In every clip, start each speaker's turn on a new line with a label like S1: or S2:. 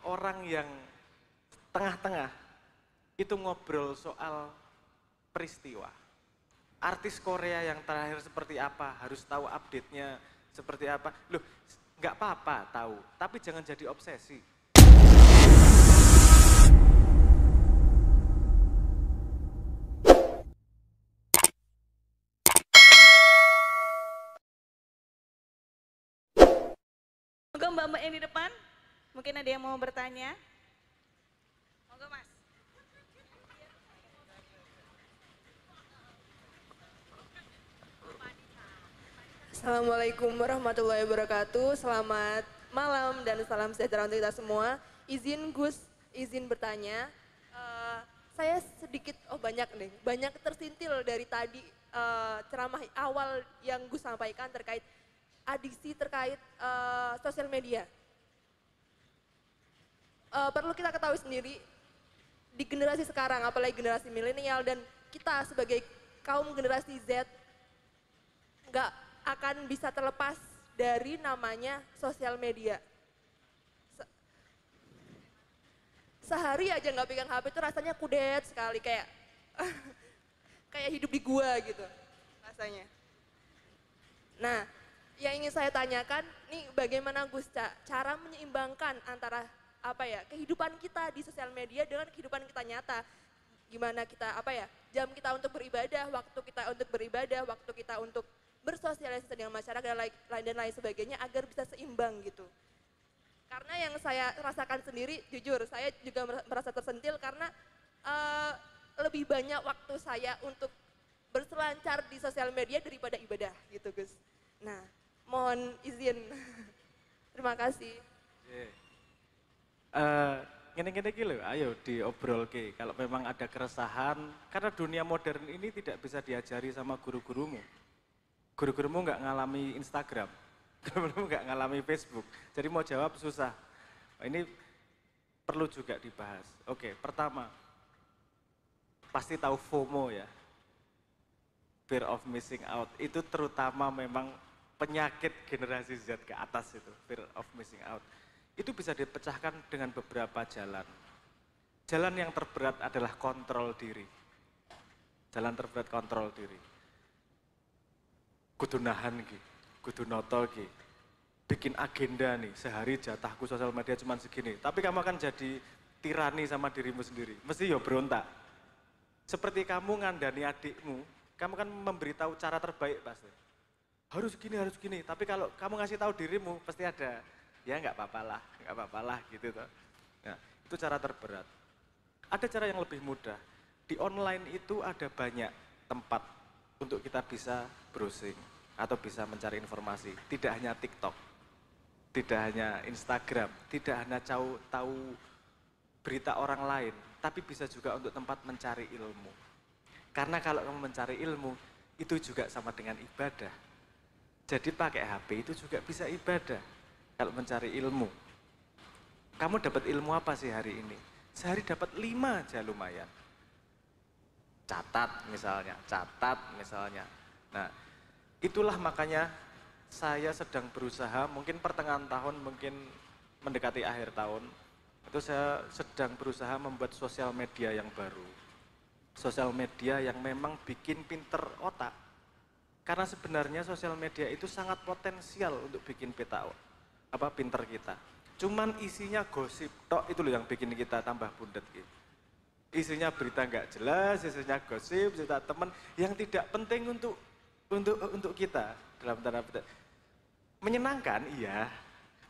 S1: orang yang tengah-tengah itu ngobrol soal peristiwa. Artis Korea yang terakhir seperti apa, harus tahu update-nya seperti apa. Loh, nggak apa-apa tahu, tapi jangan jadi obsesi.
S2: Monggo mbak-mbak yang di depan, mungkin ada yang mau bertanya. Monggo mas.
S3: Assalamualaikum warahmatullahi wabarakatuh. Selamat malam dan salam sejahtera untuk kita semua. Izin bertanya. Saya sedikit, banyak tersintil dari tadi ceramah awal yang Gus sampaikan terkait adiksi terkait sosial media. Perlu kita ketahui sendiri di generasi sekarang, apalagi generasi milenial dan kita sebagai kaum generasi Z, nggak akan bisa terlepas dari namanya sosial media. Sehari aja nggak pegang HP itu rasanya kudet sekali, kayak kayak hidup di gua gitu rasanya. Nah, yang ingin saya tanyakan, nih bagaimana Gus cara menyeimbangkan antara kehidupan kita di sosial media dengan kehidupan kita nyata. Gimana kita jam kita untuk beribadah, waktu kita untuk beribadah, waktu kita untuk bersosialisasi dengan masyarakat dan lain sebagainya agar bisa seimbang gitu. Karena yang saya rasakan sendiri, jujur saya juga merasa tersentil karena lebih banyak waktu saya untuk berselancar di sosial media daripada ibadah gitu Gus. Nah, mohon izin. Terima kasih.
S1: Gini-gini gitu, ayo diobrol ke. Kalau memang ada keresahan, karena dunia modern ini tidak bisa diajari sama guru-gurumu. Guru-gurumu nggak ngalami Instagram, guru-gurumu nggak ngalami Facebook. Jadi mau jawab susah. Ini perlu juga dibahas. Oke, pertama, pasti tahu FOMO ya. Fear of missing out. Itu terutama memang penyakit generasi Z ke atas itu, fear of missing out. Itu bisa dipecahkan dengan beberapa jalan. Jalan yang terberat adalah kontrol diri. Jalan terberat kontrol diri. Kudu nahan ki, kudu noto ki. Bikin agenda nih, sehari jatahku sosial media cuma segini. Tapi kamu akan jadi tirani sama dirimu sendiri. Mesti ya berontak. Seperti kamu ngandani adikmu, kamu kan memberitahu cara terbaik pasti. Harus gini, tapi kalau kamu ngasih tahu dirimu, pasti ada, ya nggak apa-apa lah gitu toh. Nah, itu cara terberat. Ada cara yang lebih mudah. Di online itu ada banyak tempat untuk kita bisa browsing atau bisa mencari informasi. Tidak hanya TikTok, tidak hanya Instagram, tidak hanya tahu berita orang lain, tapi bisa juga untuk tempat mencari ilmu. Karena kalau kamu mencari ilmu, itu juga sama dengan ibadah. Jadi pakai HP itu juga bisa ibadah. Kalau mencari ilmu. Kamu dapat ilmu apa sih hari ini? Sehari dapat 5 aja lumayan. Catat misalnya. Nah, itulah makanya saya sedang berusaha, mungkin pertengahan tahun, mungkin mendekati akhir tahun, itu saya sedang berusaha membuat sosial media yang baru. Sosial media yang memang bikin pinter otak. Karena sebenarnya sosial media itu sangat potensial untuk bikin pinter kita. Cuman isinya gosip tok, itu loh yang bikin kita tambah bundet gitu. Isinya berita nggak jelas, isinya gosip, cerita teman yang tidak penting untuk kita dalam tanda petik. Menyenangkan iya,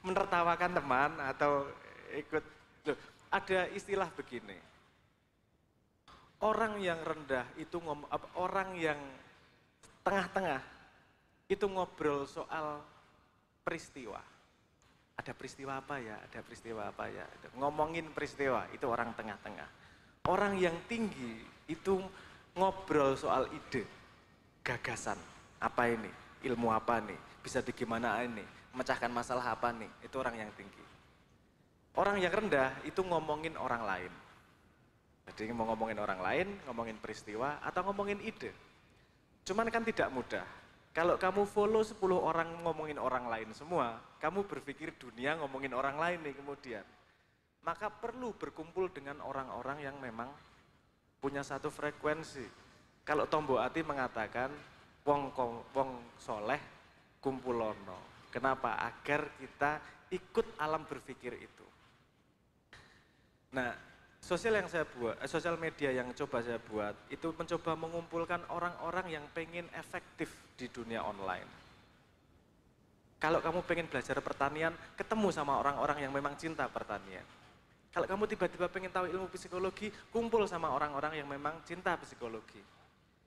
S1: menertawakan teman atau ikut. Loh, ada istilah begini. Orang yang rendah itu orang yang tengah-tengah itu ngobrol soal peristiwa. Ada peristiwa apa ya? Ngomongin peristiwa, itu orang tengah-tengah. Orang yang tinggi itu ngobrol soal ide, gagasan. Apa ini? Ilmu apa nih? Bisa bagaimana ini? Memecahkan masalah apa nih? Itu orang yang tinggi. Orang yang rendah itu ngomongin orang lain. Jadi mau ngomongin orang lain, ngomongin peristiwa, atau ngomongin ide. Cuman kan tidak mudah. Kalau kamu follow 10 orang ngomongin orang lain semua, kamu berpikir dunia ngomongin orang lain nih kemudian. maka perlu berkumpul dengan orang-orang yang memang punya satu frekuensi. Kalau Tombo Ati mengatakan wong soleh kumpulono. Kenapa? Agar kita ikut alam berpikir itu. Nah, sosial media yang coba saya buat itu mencoba mengumpulkan orang-orang yang pengen efektif di dunia online. Kalau kamu pengen belajar pertanian, ketemu sama orang-orang yang memang cinta pertanian. Kalau kamu tiba-tiba pengen tahu ilmu psikologi, kumpul sama orang-orang yang memang cinta psikologi.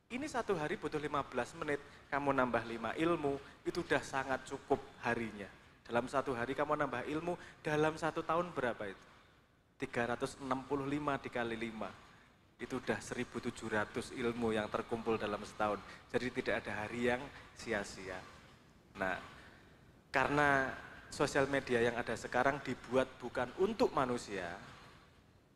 S1: Ini satu hari butuh 15 menit, kamu nambah 5 ilmu, itu udah sangat cukup harinya. Dalam satu hari kamu nambah ilmu, dalam 1 tahun berapa itu? 365 dikali 5. Itu udah 1.700 ilmu yang terkumpul dalam setahun. Jadi tidak ada hari yang sia-sia. Nah, karena sosial media yang ada sekarang dibuat bukan untuk manusia,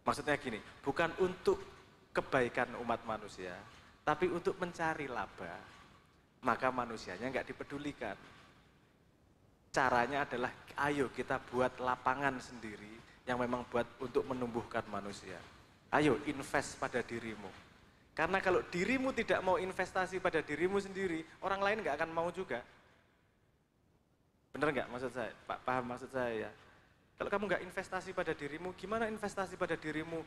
S1: maksudnya gini, bukan untuk kebaikan umat manusia, tapi untuk mencari laba, maka manusianya nggak dipedulikan. Caranya adalah, ayo kita buat lapangan sendiri yang memang buat untuk menumbuhkan manusia. Ayo invest pada dirimu. Karena kalau dirimu tidak mau investasi pada dirimu sendiri, orang lain nggak akan mau juga. Bener nggak maksud saya? Pak, paham maksud saya ya? Kalau kamu nggak investasi pada dirimu, gimana investasi pada dirimu?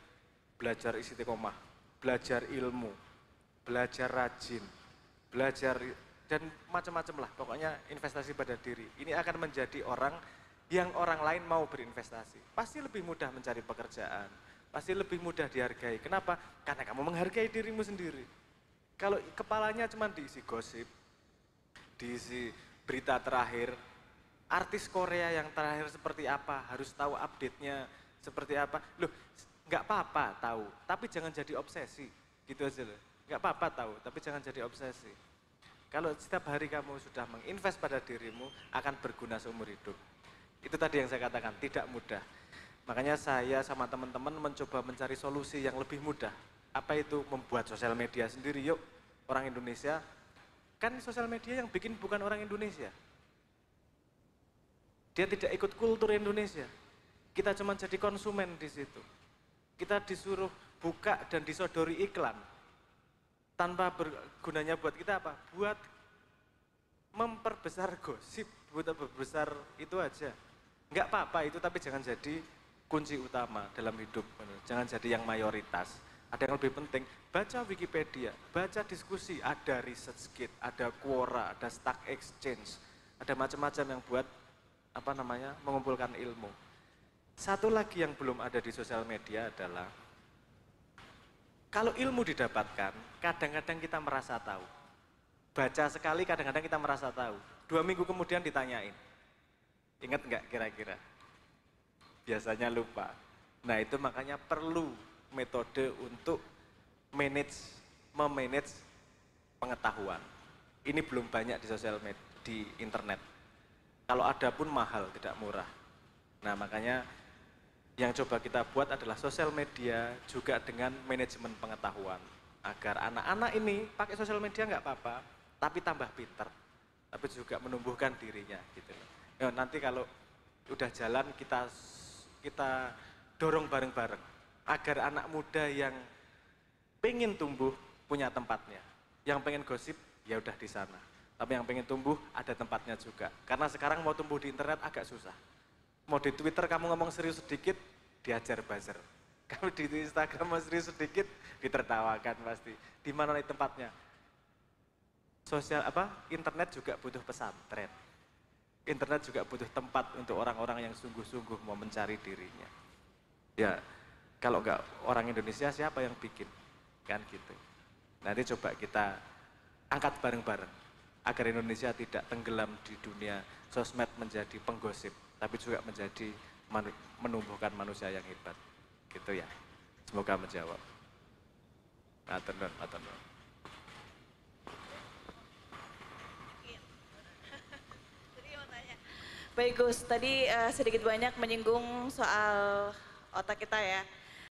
S1: Belajar istiqomah, belajar ilmu, belajar rajin, belajar dan macam-macam lah. Pokoknya investasi pada diri. Ini akan menjadi orang yang orang lain mau berinvestasi. Pasti lebih mudah mencari pekerjaan, pasti lebih mudah dihargai. Kenapa? Karena kamu menghargai dirimu sendiri. Kalau kepalanya cuma diisi gosip, diisi berita terakhir, artis Korea yang terakhir seperti apa, harus tahu update-nya seperti apa. Loh, nggak apa-apa tahu, tapi jangan jadi obsesi. Gitu aja loh. Nggak apa-apa tahu, tapi jangan jadi obsesi. Kalau setiap hari kamu sudah menginvest pada dirimu, akan berguna seumur hidup. Itu tadi yang saya katakan, tidak mudah. Makanya saya sama teman-teman mencoba mencari solusi yang lebih mudah. Apa itu? Membuat sosial media sendiri. Yuk, orang Indonesia, kan sosial media yang bikin bukan orang Indonesia. Dia tidak ikut kultur Indonesia. Kita cuma jadi konsumen di situ. Kita disuruh buka dan disodori iklan. Tanpa bergunanya buat kita apa? Buat memperbesar gosip, buat memperbesar itu aja. Enggak apa-apa itu, tapi jangan jadi kunci utama dalam hidup. Jangan jadi yang mayoritas. Ada yang lebih penting, baca Wikipedia, baca diskusi, ada research kit, ada Quora, ada Stack Exchange, ada macam-macam yang buat mengumpulkan ilmu. Satu lagi yang belum ada di sosial media adalah, kalau ilmu didapatkan, kadang-kadang kita merasa tahu. Baca sekali, kadang-kadang kita merasa tahu. 2 minggu kemudian ditanyain. Ingat nggak kira-kira? Biasanya lupa. Nah itu makanya perlu metode untuk memanage pengetahuan. Ini belum banyak di sosial media, di internet. Kalau ada pun mahal, tidak murah. Nah makanya yang coba kita buat adalah sosial media juga dengan manajemen pengetahuan. Agar anak-anak ini pakai sosial media nggak apa-apa, tapi tambah pinter. Tapi juga menumbuhkan dirinya gitu. Ya, nanti kalau udah jalan kita dorong bareng-bareng. Agar anak muda yang pengen tumbuh punya tempatnya. Yang pengen gosip ya udah di sana. Tapi yang pengen tumbuh ada tempatnya juga. Karena sekarang mau tumbuh di internet agak susah. Mau di Twitter kamu ngomong serius sedikit, diajar buzzer. Kamu di Instagram mau serius sedikit, ditertawakan pasti. Di mana nih tempatnya? Internet juga butuh pesantren. Internet juga butuh tempat untuk orang-orang yang sungguh-sungguh mau mencari dirinya. Ya, kalau enggak orang Indonesia siapa yang bikin? Kan gitu. Nanti coba kita angkat bareng-bareng. Agar Indonesia tidak tenggelam di dunia sosmed menjadi penggosip, tapi juga menjadi menumbuhkan manusia yang hebat. Gitu ya. Semoga menjawab. Matur nuwun.
S2: Baik Gus, tadi sedikit banyak menyinggung soal otak kita ya.